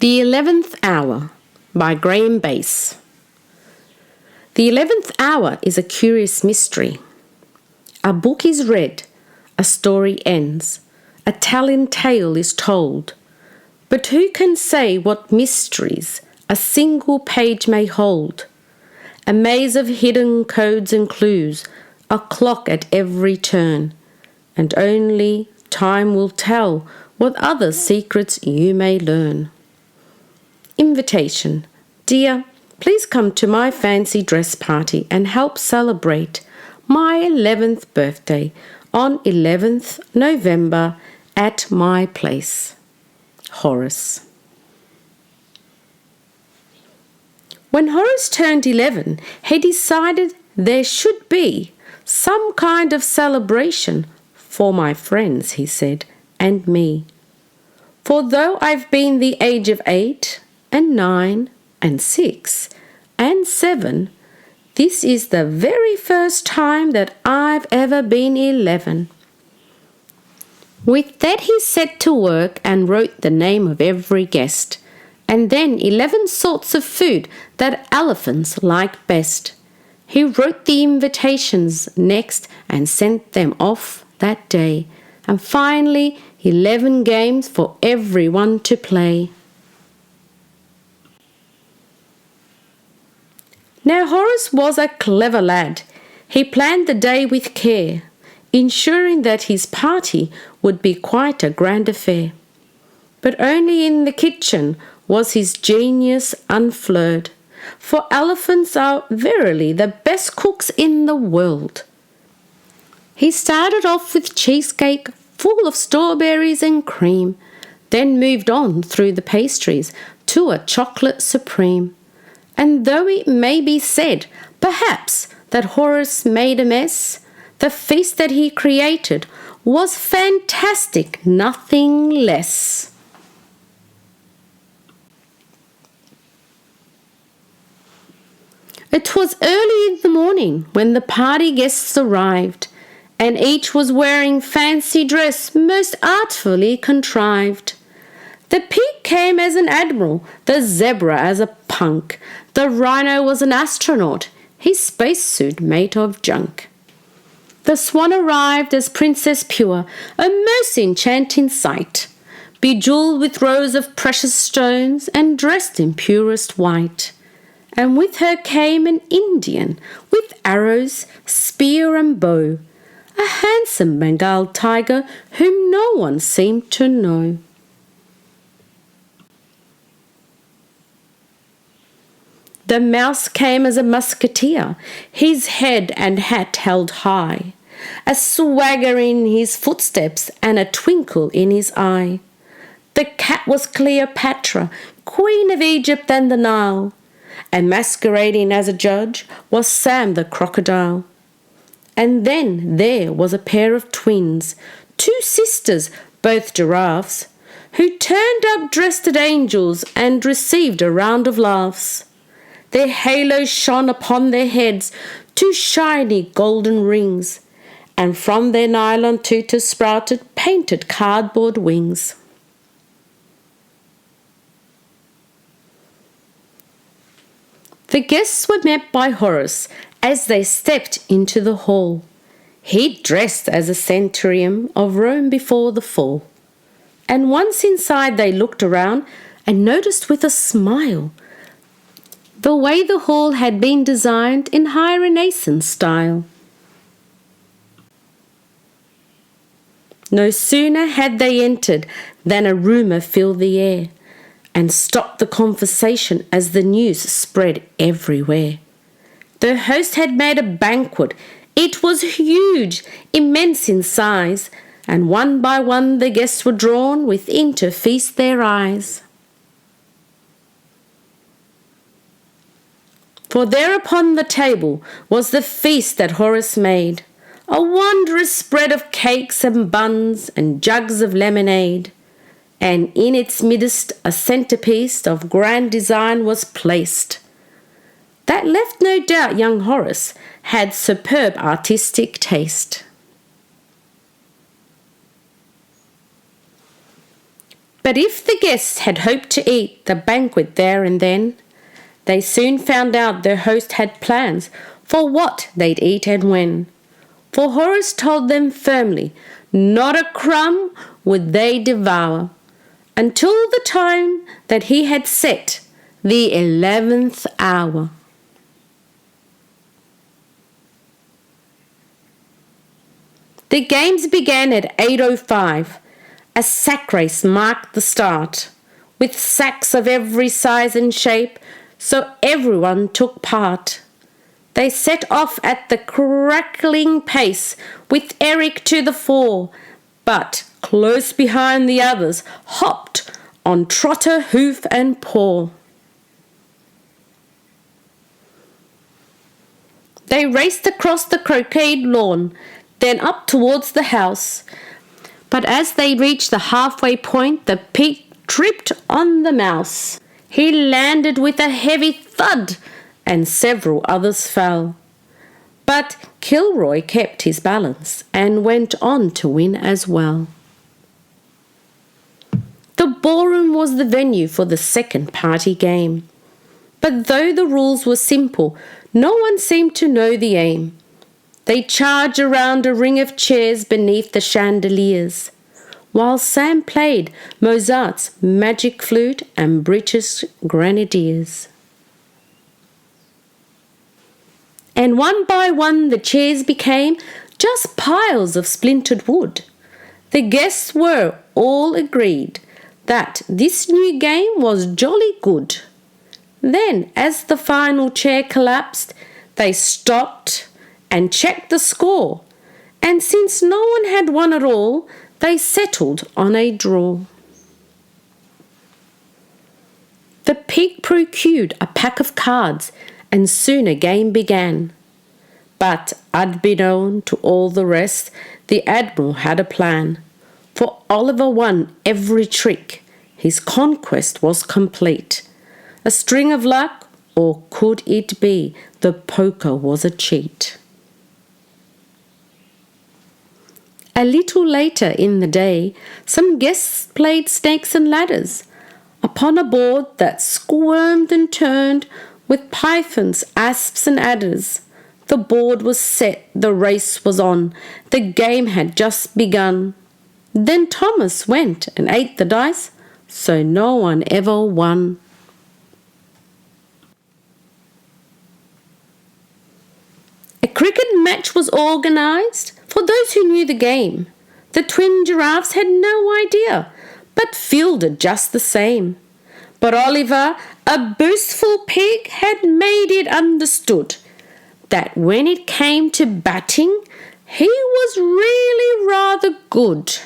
The 11th Hour by Graeme. The 11th hour is a curious mystery. A book is read, a story ends, a telling tale is told. But who can say what mysteries a single page may hold? A maze of hidden codes and clues, a clock at every turn, and only time will tell what other secrets you may learn. Invitation. Dear, please come to my fancy dress party and help celebrate my 11th birthday on 11th November at my place. Horace. When Horace turned 11, he decided there should be some kind of celebration for my friends, he said, and me. For though I've been the age of 8 and 9 and 6 and 7, this is the very first time that I've ever been 11. With that he set to work and wrote the name of every guest, and then 11 sorts of food that elephants like best. He wrote the invitations next and sent them off that day, and finally 11 games for everyone to play. Now Horace was a clever lad. He planned the day with care, ensuring that his party would be quite a grand affair. But only in the kitchen was his genius unflurred, for elephants are verily the best cooks in the world. He started off with cheesecake full of strawberries and cream, then moved on through the pastries to a chocolate supreme. And though it may be said, perhaps, that Horace made a mess, the feast that he created was fantastic, nothing less. It was early in the morning when the party guests arrived, and each was wearing fancy dress most artfully contrived. The pig came as an admiral, the zebra as a punk, the rhino was an astronaut, his spacesuit made of junk. The swan arrived as Princess Pure, a most enchanting sight, bejewelled with rows of precious stones and dressed in purest white. And with her came an Indian with arrows, spear and bow, a handsome Bengal tiger whom no one seemed to know. The mouse came as a musketeer, his head and hat held high, a swagger in his footsteps and a twinkle in his eye. The cat was Cleopatra, Queen of Egypt and the Nile, and masquerading as a judge was Sam the crocodile. And then there was a pair of twins, two sisters, both giraffes, who turned up dressed as angels and received a round of laughs. Their halos shone upon their heads, two shiny golden rings, and from their nylon tutors sprouted painted cardboard wings. The guests were met by Horace as they stepped into the hall. He dressed as a centurion of Rome before the fall. And once inside they looked around and noticed with a smile the way the hall had been designed in high Renaissance style. No sooner had they entered than a rumour filled the air and stopped the conversation as the news spread everywhere. The host had made a banquet. It was huge, immense in size, and one by one the guests were drawn within to feast their eyes. For there upon the table was the feast that Horace made, a wondrous spread of cakes and buns and jugs of lemonade, and in its midst a centrepiece of grand design was placed, that left no doubt young Horace had superb artistic taste. But if the guests had hoped to eat the banquet there and then, they soon found out their host had plans for what they'd eat and when. For Horace told them firmly, not a crumb would they devour, until the time that he had set, the 11th hour. The games began at 8:05. A sack race marked the start, with sacks of every size and shape, so everyone took part. They set off at the crackling pace, with Eric to the fore, but close behind the others hopped on Trotter, Hoof and Paw. They raced across the croquet lawn, then up towards the house. But as they reached the halfway point, the pig tripped on the mouse. He landed with a heavy thud, and several others fell. But Kilroy kept his balance and went on to win as well. The ballroom was the venue for the second party game. But though the rules were simple, no one seemed to know the aim. They charged around a ring of chairs beneath the chandeliers, while Sam played Mozart's Magic Flute and British Grenadiers. And one by one the chairs became just piles of splintered wood. The guests were all agreed that this new game was jolly good. Then, as the final chair collapsed, they stopped and checked the score, and since no one had won at all, they settled on a draw. The pig procured a pack of cards, and soon a game began. But unbeknown to all the rest, the Admiral had a plan, for Oliver won every trick. His conquest was complete. A string of luck, or could it be the poker was a cheat? A little later in the day, some guests played snakes and ladders upon a board that squirmed and turned with pythons, asps and adders. The board was set, the race was on, the game had just begun. Then Thomas went and ate the dice, so no one ever won. A cricket match was organised for those who knew the game. The twin giraffes had no idea, but fielded just the same. But Oliver, a boastful pig, had made it understood that when it came to batting, he was really rather good.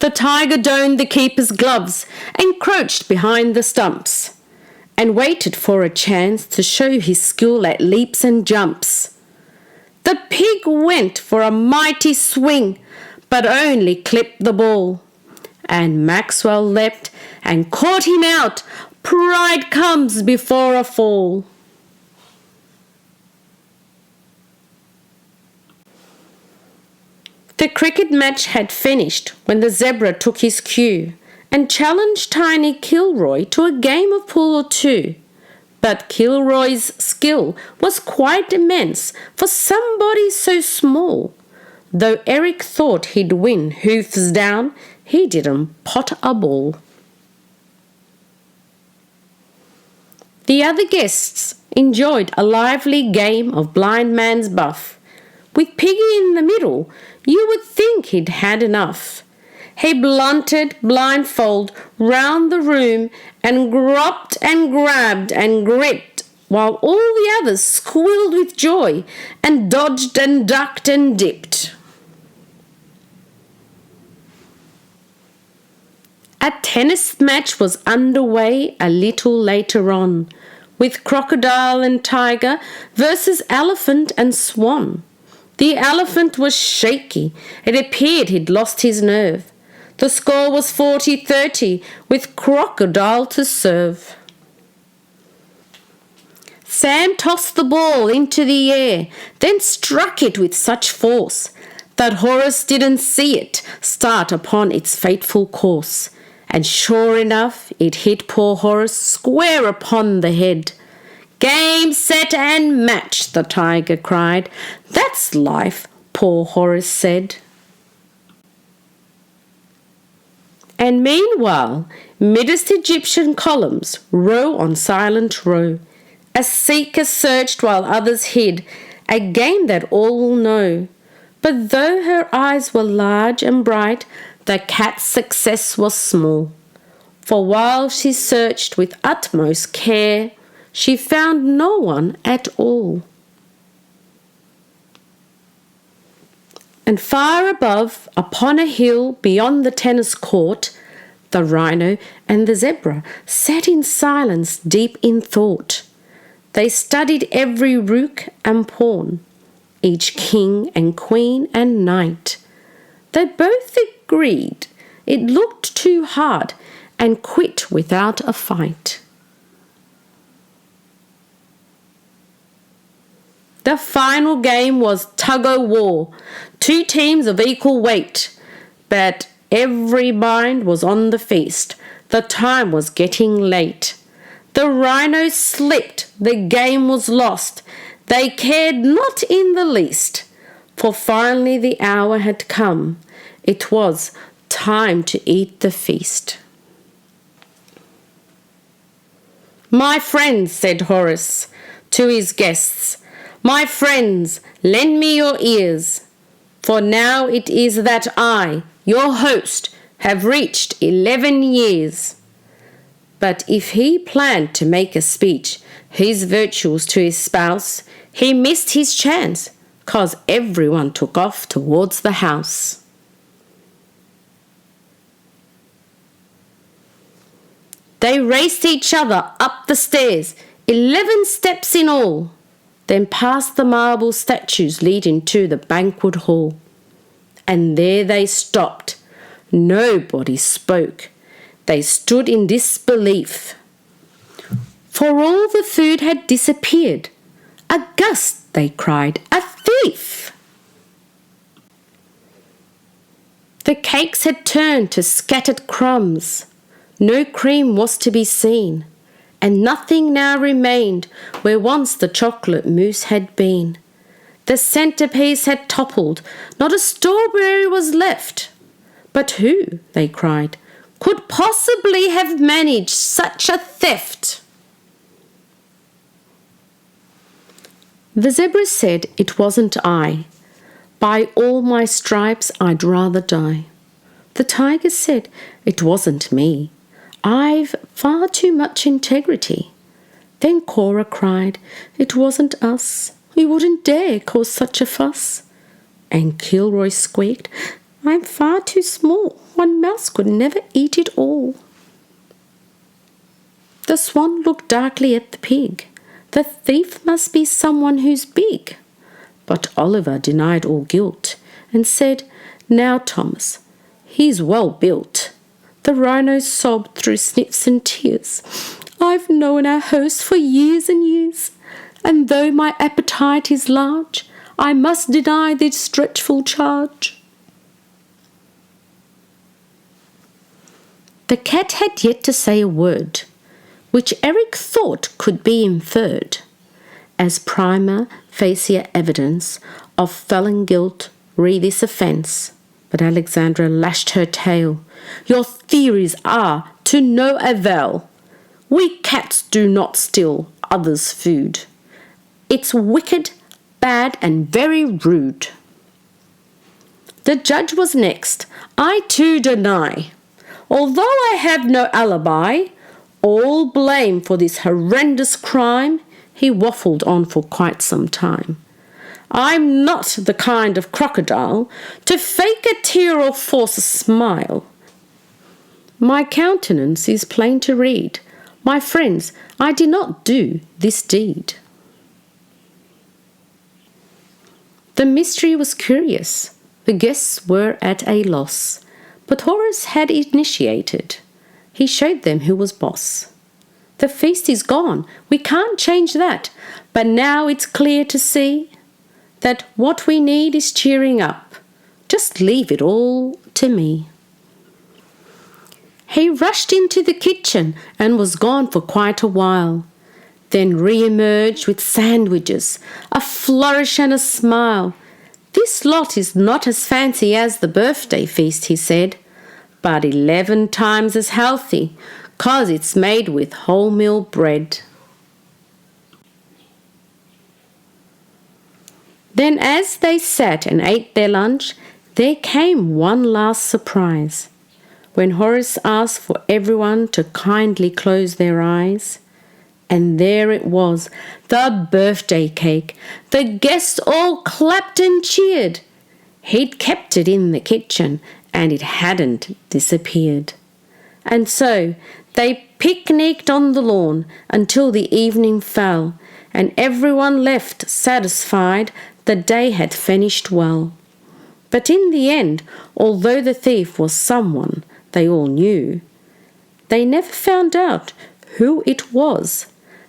The tiger donned the keeper's gloves and crouched behind the stumps, and waited for a chance to show his skill at leaps and jumps. The pig went for a mighty swing, but only clipped the ball. And Maxwell leapt and caught him out. Pride comes before a fall. The cricket match had finished when the zebra took his cue and challenged Tiny Kilroy to a game of pool or two. But Kilroy's skill was quite immense for somebody so small. Though Eric thought he'd win hoofs down, he didn't pot a ball. The other guests enjoyed a lively game of blind man's buff. With Piggy in the middle, you would think he'd had enough. He blunted blindfold round the room and gropped and grabbed and gripped, while all the others squealed with joy and dodged and ducked and dipped. A tennis match was underway a little later on, with Crocodile and Tiger versus Elephant and Swan. The elephant was shaky. It appeared he'd lost his nerve. The score was 40-30, with Crocodile to serve. Sam tossed the ball into the air, then struck it with such force that Horace didn't see it start upon its fateful course, and sure enough it hit poor Horace square upon the head. "Game, set, and match," the tiger cried. "That's life," poor Horace said. And meanwhile, midst Egyptian columns, row on silent row, a seeker searched while others hid, a game that all will know. But though her eyes were large and bright, the cat's success was small. For while she searched with utmost care, she found no one at all. And far above, upon a hill beyond the tennis court, the rhino and the zebra sat in silence, deep in thought. They studied every rook and pawn, each king and queen and knight. They both agreed it looked too hard, and quit without a fight. The final game was tug-o-war, 2 teams of equal weight, but every mind was on the feast. The time was getting late. The rhino slipped, the game was lost. They cared not in the least, for finally the hour had come. It was time to eat the feast. "My friends," said Horace to his guests, "my friends, lend me your ears, for now it is that I, your host, have reached 11 years." But if he planned to make a speech, his virtues to his spouse, he missed his chance, 'cause everyone took off towards the house. They raced each other up the stairs, 11 steps in all, then past the marble statues leading to the banquet hall. And there they stopped. Nobody spoke. They stood in disbelief, for all the food had disappeared. "August," they cried, "a thief!" The cakes had turned to scattered crumbs. No cream was to be seen, and nothing now remained where once the chocolate mousse had been. The centerpiece had toppled, not a strawberry was left. But who, they cried, could possibly have managed such a theft? The zebra said, "It wasn't I. By all my stripes I'd rather die." The tiger said, "It wasn't me. I've far too much integrity." Then Cora cried, "It wasn't us. We wouldn't dare cause such a fuss." And Kilroy squeaked, "I'm far too small. One mouse could never eat it all." The swan looked darkly at the pig. The thief must be someone who's big. But Oliver denied all guilt and said, "Now, Thomas, he's well built." The rhino sobbed through sniffs and tears, "I've known our host for years and years, and though my appetite is large, I must deny this dreadful charge." The cat had yet to say a word, which Eric thought could be inferred as prima facie evidence of felon guilt re this offence. But Alexandra lashed her tail. "Your theories are to no avail. We cats do not steal others' food. It's wicked, bad, and very rude." The judge was next. "I too deny. Although I have no alibi, all blame for this horrendous crime," he waffled on for quite some time. "I'm not the kind of crocodile to fake a tear or force a smile. My countenance is plain to read. My friends, I did not do this deed." The mystery was curious. The guests were at a loss, but Horace had initiated. He showed them who was boss. "The feast is gone. We can't change that. But now it's clear to see that what we need is cheering up. Just leave it all to me." He rushed into the kitchen and was gone for quite a while, then re-emerged with sandwiches, a flourish and a smile. "This lot is not as fancy as the birthday feast," he said, "but 11 times as healthy, 'cause it's made with wholemeal bread." Then as they sat and ate their lunch, there came one last surprise. When Horace asked for everyone to kindly close their eyes, and there it was, the birthday cake. The guests all clapped and cheered. He'd kept it in the kitchen, and it hadn't disappeared. And so they picnicked on the lawn until the evening fell, and everyone left satisfied the day had finished well. But in the end, although the thief was someone they all knew, they never found out who it was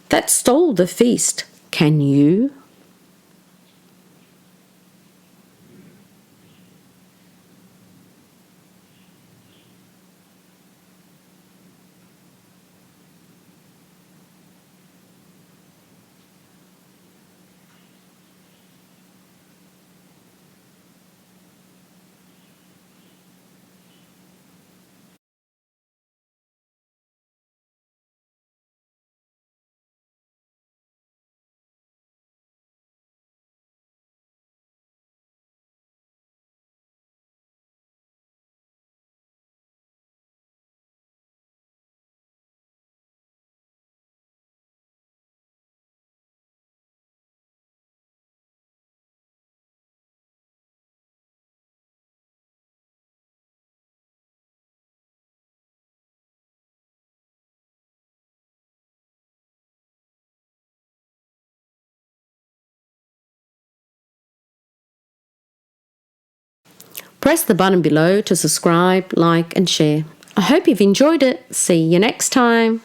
that stole the feast. Can you? Press the button below to subscribe, like and share. I hope you've enjoyed it. See you next time.